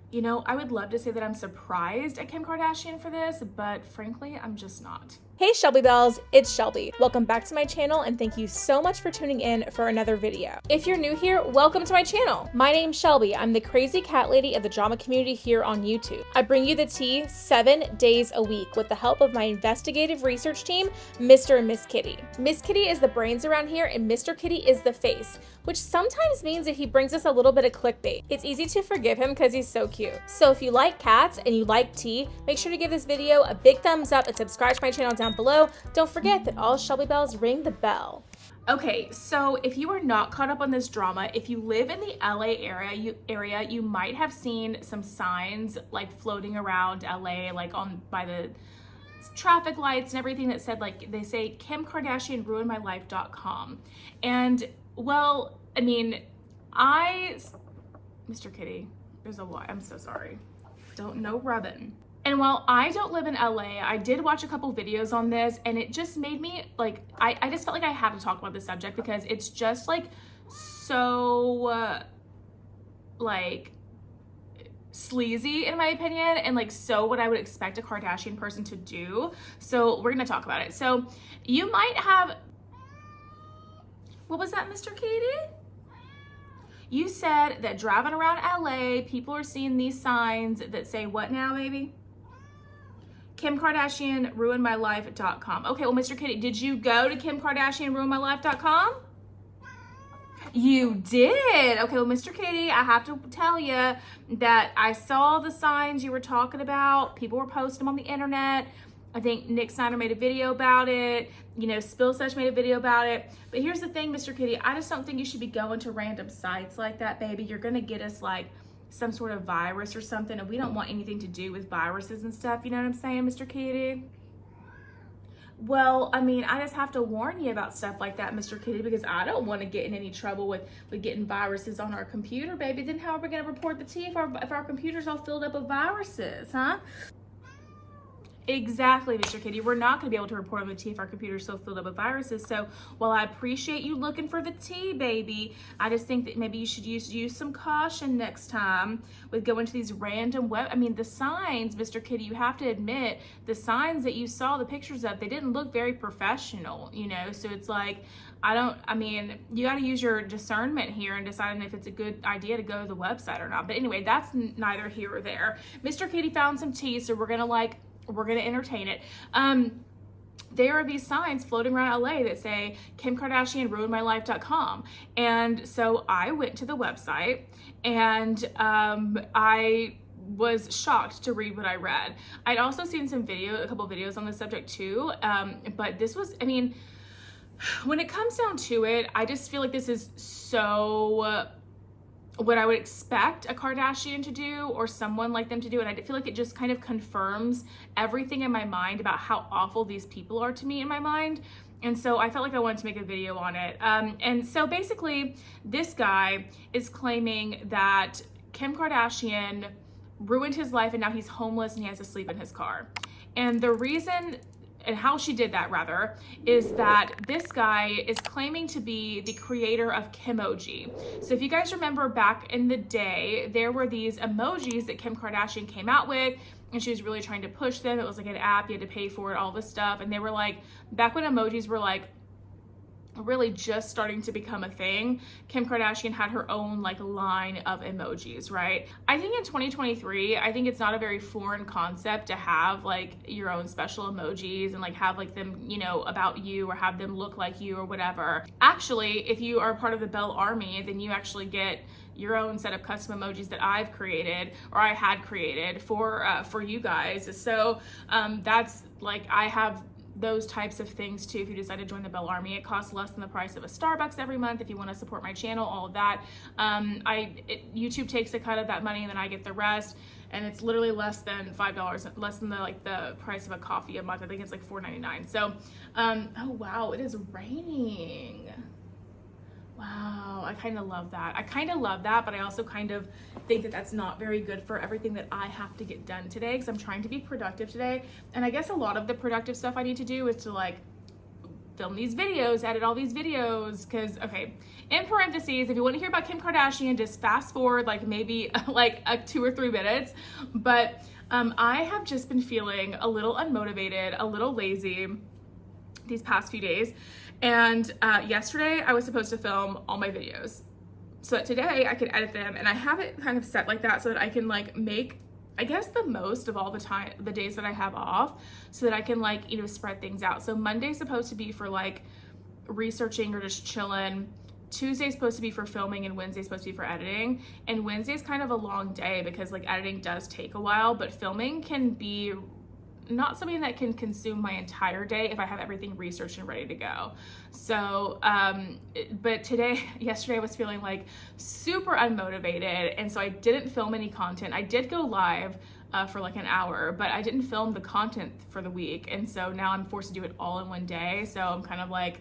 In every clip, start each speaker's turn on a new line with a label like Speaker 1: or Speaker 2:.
Speaker 1: You know, I would love to say that I'm surprised at Kim Kardashian for this, but frankly, I'm just not.
Speaker 2: Hey Shelby Bells, it's Shelby. Welcome back to my channel and thank you so much for tuning in for another video. If you're new here, welcome to my channel. My name's Shelby. I'm the crazy cat lady of the drama community here on YouTube. I bring you the tea 7 days a week with the help of my investigative research team, Mr. and Miss Kitty. Miss Kitty is the brains around here and Mr. Kitty is the face, which sometimes means that he brings us a little bit of clickbait. It's easy to forgive him because he's so cute. So if you like cats and you like tea, make sure to give this video a big thumbs up and subscribe to my channel down below. Don't forget that all Shelby Bells ring the bell.
Speaker 1: Okay, so if you are not caught up on this drama, if you live in the LA area, you might have seen some signs like floating around LA, like by the traffic lights and everything that said, like, they say Kim Kardashian ruined my life.com. And well, I mean, Mr. Kitty, there's a lot. I'm so sorry. Don't know rubbing. And while I don't live in LA, I did watch a couple videos on this and it just made me like, I just felt like I had to talk about this subject because it's just like so like sleazy in my opinion, and like so what I would expect a Kardashian person to do. So we're gonna talk about it. So you might have, what was that, Mr. Katie? You said that driving around LA, people are seeing these signs that say what now, baby? Kim Kardashian ruined my life.com. Okay, well, Mr. Kitty, did you go to Kim Kardashian ruined my life.com? You did. Okay, well, Mr. Kitty, I have to tell you that I saw the signs you were talking about. People were posting them on the internet. I think Nick Snyder made a video about it. You know, Spill Sesh made a video about it. But here's the thing, Mr. Kitty, I just don't think you should be going to random sites like that, baby. You're gonna get us like some sort of virus or something, and we don't want anything to do with viruses and stuff. You know what I'm saying, Mr. Kitty? Well, I mean, I just have to warn you about stuff like that, Mr. Kitty, because I don't want to get in any trouble with getting viruses on our computer, baby. Then how are we going to report the tea if our computer's all filled up with viruses, huh? Exactly, Mr. Kitty. We're not going to be able to report on the tea if our computer's so filled up with viruses. So while I appreciate you looking for the tea, baby, I just think that maybe you should use some caution next time with going to these random I mean, the signs, Mr. Kitty, you have to admit, the signs that you saw the pictures of, they didn't look very professional, you know? So it's like, I mean, you got to use your discernment here and deciding if it's a good idea to go to the website or not. But anyway, that's neither here or there. Mr. Kitty found some tea, so we're gonna entertain it. There are these signs floating around LA that say Kim Kardashian ruined my life.com. And so I went to the website and I was shocked to read what I read. I'd also seen a couple videos on the subject too. But this was, I mean, when it comes down to it, I just feel like this is so what I would expect a Kardashian to do or someone like them to do. And I feel like it just kind of confirms everything in my mind about how awful these people are to me in my mind. And so I felt like I wanted to make a video on it. And so basically this guy is claiming that Kim Kardashian ruined his life and now he's homeless and he has to sleep in his car. And the reason, and how she did that rather, is that this guy is claiming to be the creator of kimoji. So if you guys remember back in the day, there were these emojis that Kim Kardashian came out with and she was really trying to push them. It was like an app, you had to pay for it, all this stuff. And they were like, back when emojis were like really just starting to become a thing, Kim Kardashian had her own like line of emojis, right? I think in 2023, I think it's not a very foreign concept to have like your own special emojis and like have like them, you know, about you or have them look like you or whatever. Actually, if you are part of the Bell Army, then you actually get your own set of custom emojis that I've created or I had created for you guys. So that's like, I have those types of things too if you decide to join the Bell Army. It costs less than the price of a Starbucks every month if you want to support my channel, all of that. YouTube takes a cut of that money and then I get the rest, and it's literally less than $5, less than the price of a coffee a month. I think it's like $4.99. So oh wow, it is raining. Wow, I kind of love that. But I also kind of think that that's not very good for everything that I have to get done today because I'm trying to be productive today. And I guess a lot of the productive stuff I need to do is to like film these videos, edit all these videos, because, okay, in parentheses, if you want to hear about Kim Kardashian, just fast forward like maybe like 2 or 3 minutes. But I have just been feeling a little unmotivated, a little lazy these past few days. And yesterday I was supposed to film all my videos so that today I could edit them, and I have it kind of set like that so that I can like make, I guess, the most of all the days that I have off, so that I can like, you know, spread things out. So Monday's supposed to be for like researching or just chilling. Tuesday's supposed to be for filming, and Wednesday's supposed to be for editing. And Wednesday's kind of a long day because like editing does take a while, but filming can be not something that can consume my entire day if I have everything researched and ready to go. So, but yesterday I was feeling like super unmotivated, and so I didn't film any content. I did go live for like an hour, but I didn't film the content for the week, and so now I'm forced to do it all in one day. So I'm kind of like,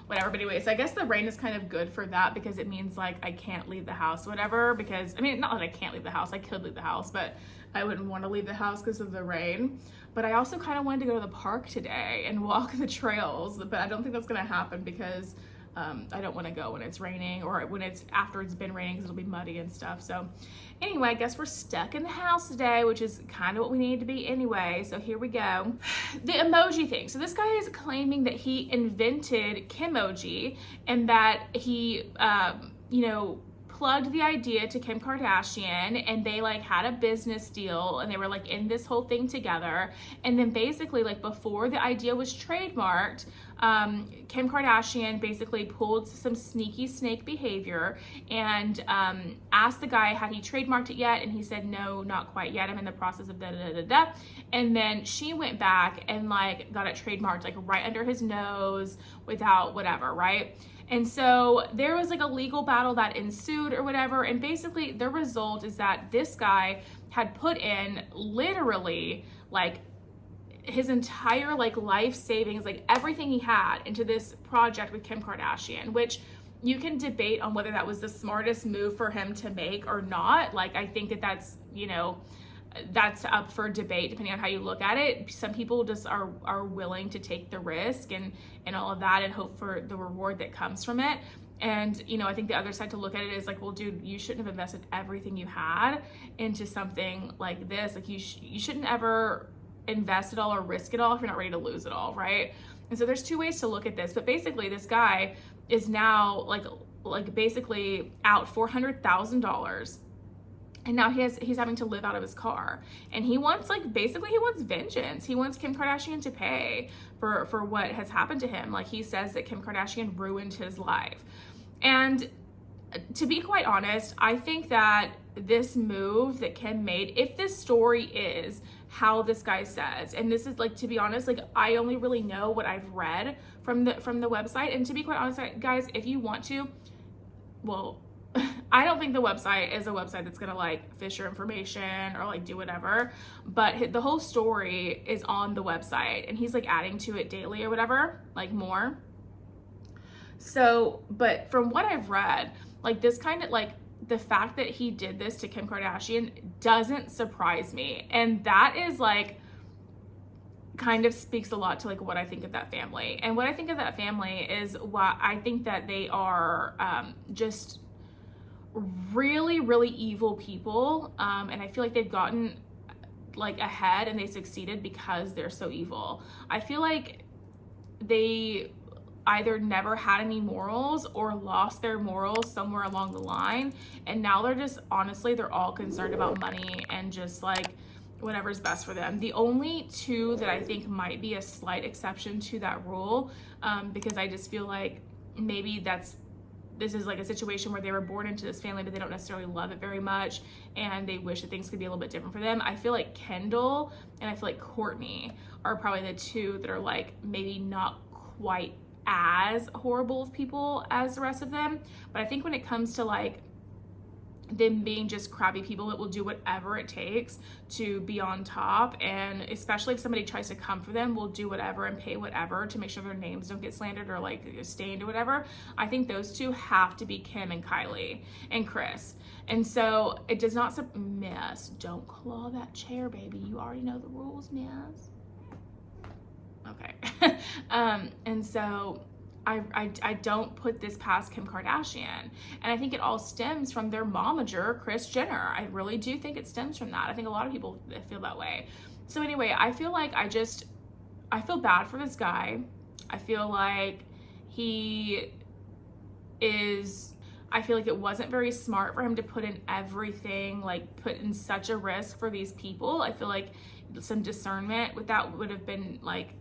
Speaker 1: whatever. But anyways, I guess the rain is kind of good for that, because it means like I can't leave the house, whatever, because I mean, not that I can't leave the house, I could leave the house, but I wouldn't want to leave the house because of the rain. But I also kind of wanted to go to the park today and walk the trails, but I don't think that's going to happen because I don't want to go when it's raining, or when it's after it's been raining, because it'll be muddy and stuff. So anyway, I guess we're stuck in the house today, which is kind of what we need to be anyway. So here we go. The emoji thing. So this guy is claiming that he invented kimoji, and that he, you know, plugged the idea to Kim Kardashian, and they like had a business deal, and they were like in this whole thing together. And then basically, like, before the idea was trademarked, Kim Kardashian basically pulled some sneaky snake behavior and asked the guy had he trademarked it yet, and he said no, not quite yet, I'm in the process of da da da da. And then she went back and like got it trademarked like right under his nose without whatever, right? And so there was like a legal battle that ensued or whatever, and basically the result is that this guy had put in literally like his entire like life savings, like everything he had, into this project with Kim Kardashian, which you can debate on whether that was the smartest move for him to make or not. Like, I think that that's, you know, that's up for debate depending on how you look at it. Some people just are willing to take the risk and all of that and hope for the reward that comes from it. And, you know, I think the other side to look at it is like, well, dude, you shouldn't have invested everything you had into something like this. Like, you shouldn't ever invest it all or risk it all if you're not ready to lose it all, right? And so there's 2 ways to look at this. But basically, this guy is now like basically out $400,000. And now he's having to live out of his car. And he wants, like, basically he wants vengeance. He wants Kim Kardashian to pay for what has happened to him. Like, he says that Kim Kardashian ruined his life. And to be quite honest, I think that this move that Kim made, if this story is how this guy says, and this is like, to be honest, like, I only really know what I've read from the website. And to be quite honest, guys, if you want to, well, I don't think the website is a website that's gonna like fish your information or like do whatever, but the whole story is on the website, and he's like adding to it daily or whatever, like more. So, but from what I've read, like, this kind of like, the fact that he did this to Kim Kardashian doesn't surprise me. And that is like, kind of speaks a lot to like what I think of that family. And what I think of that family is why I think that they are just really, really evil people. And I feel like they've gotten like ahead and they succeeded because they're so evil. I feel like they either never had any morals or lost their morals somewhere along the line, and now they're just, honestly, they're all concerned about money and just like whatever's best for them. The only 2 that I think might be a slight exception to that rule, because I just feel like maybe this is like a situation where they were born into this family, but they don't necessarily love it very much, and they wish that things could be a little bit different for them. I feel like Kendall and I feel like Courtney are probably the 2 that are like maybe not quite as horrible of people as the rest of them. But I think when it comes to like them being just crappy people that will do whatever it takes to be on top, and especially if somebody tries to come for them, will do whatever and pay whatever to make sure their names don't get slandered or like stained or whatever. I think those 2 have to be Kim and Kylie and Kris. And so it does not, miss, don't claw that chair, baby. You already know the rules, miss. Okay. And so I don't put this past Kim Kardashian. And I think it all stems from their momager, Kris Jenner. I really do think it stems from that. I think a lot of people feel that way. So anyway, I feel like I feel bad for this guy. I feel like I feel like it wasn't very smart for him to put in everything, like put in such a risk for these people. I feel like some discernment with that would have been like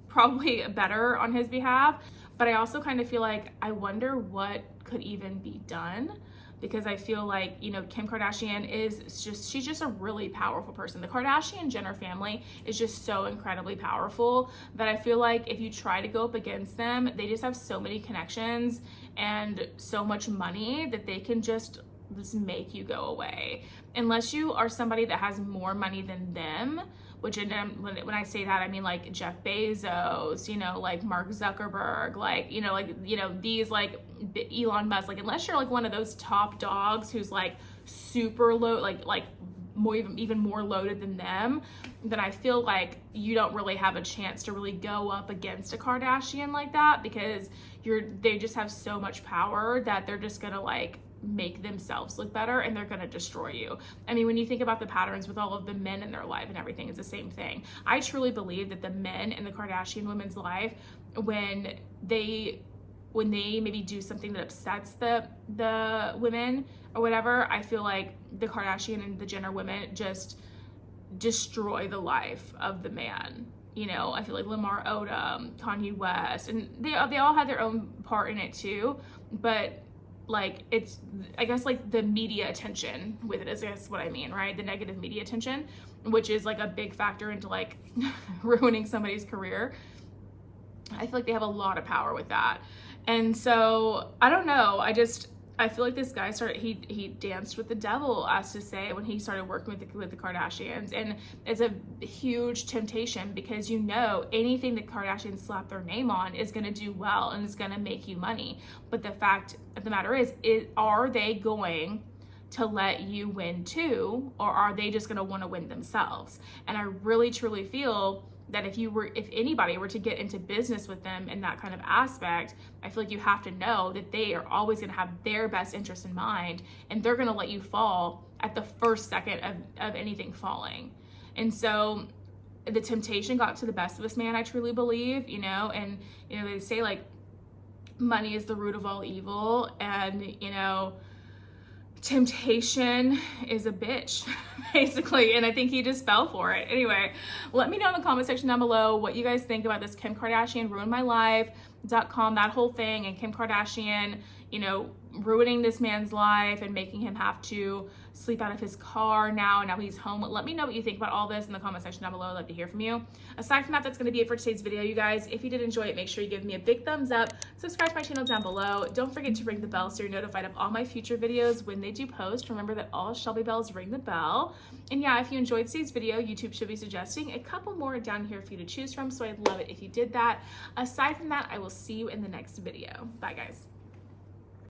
Speaker 1: probably better on his behalf. But I also kind of feel like I wonder what could even be done, because I feel like, you know, Kim Kardashian she's just a really powerful person. The Kardashian Jenner family is just so incredibly powerful that I feel like if you try to go up against them, they just have so many connections and so much money that they can just make you go away. Unless you are somebody that has more money than them, which when I say that, I mean like Jeff Bezos, you know, like Mark Zuckerberg, these like Elon Musk, like unless you're like one of those top dogs who's like super low, like more, even more loaded than them, then I feel like you don't really have a chance to really go up against a Kardashian like that, because they just have so much power that they're just gonna like make themselves look better and they're going to destroy you. I mean, when you think about the patterns with all of the men in their life and everything, it's the same thing. I truly believe that the men in the Kardashian women's life, when they maybe do something that upsets the women or whatever, I feel like the Kardashian and the Jenner women just destroy the life of the man. You know, I feel like Lamar Odom, Kanye West, and they all had their own part in it too, but like it's, I guess like the media attention with it is, I guess what I mean, right? The negative media attention, which is like a big factor into like ruining somebody's career. I feel like they have a lot of power with that. And so I don't know, I feel like this guy he danced with the devil, as to say, when he started working with the Kardashians. And it's a huge temptation, because you know anything that Kardashians slap their name on is going to do well and it's going to make you money. But the fact of the matter is, are they going to let you win too, or are they just going to want to win themselves? And I really truly feel that if anybody were to get into business with them in that kind of aspect, I feel like you have to know that they are always going to have their best interest in mind, and they're going to let you fall at the first second of anything falling. And so the temptation got to the best of this man, I truly believe, you know, and, you know, they say like money is the root of all evil, and, you know, temptation is a bitch, basically, and I think he just fell for it. Anyway, let me know in the comment section down below what you guys think about this Kim Kardashian ruined my life.com, that whole thing, and Kim Kardashian, you know, ruining this man's life and making him have to sleep out of his car now he's home. Let me know what you think about all this in the comment section down below. I'd love to hear from you. Aside from that, that's going to be it for today's video, you guys. If you did enjoy it, make sure you give me a big thumbs up, subscribe to my channel down below. Don't forget to ring the bell so you're notified of all my future videos when they do post. Remember that all Shelby bells ring the bell. And yeah, if you enjoyed today's video, YouTube should be suggesting a couple more down here for you to choose from, so I'd love it if you did that. Aside from that, I will see you in the next video. Bye, guys.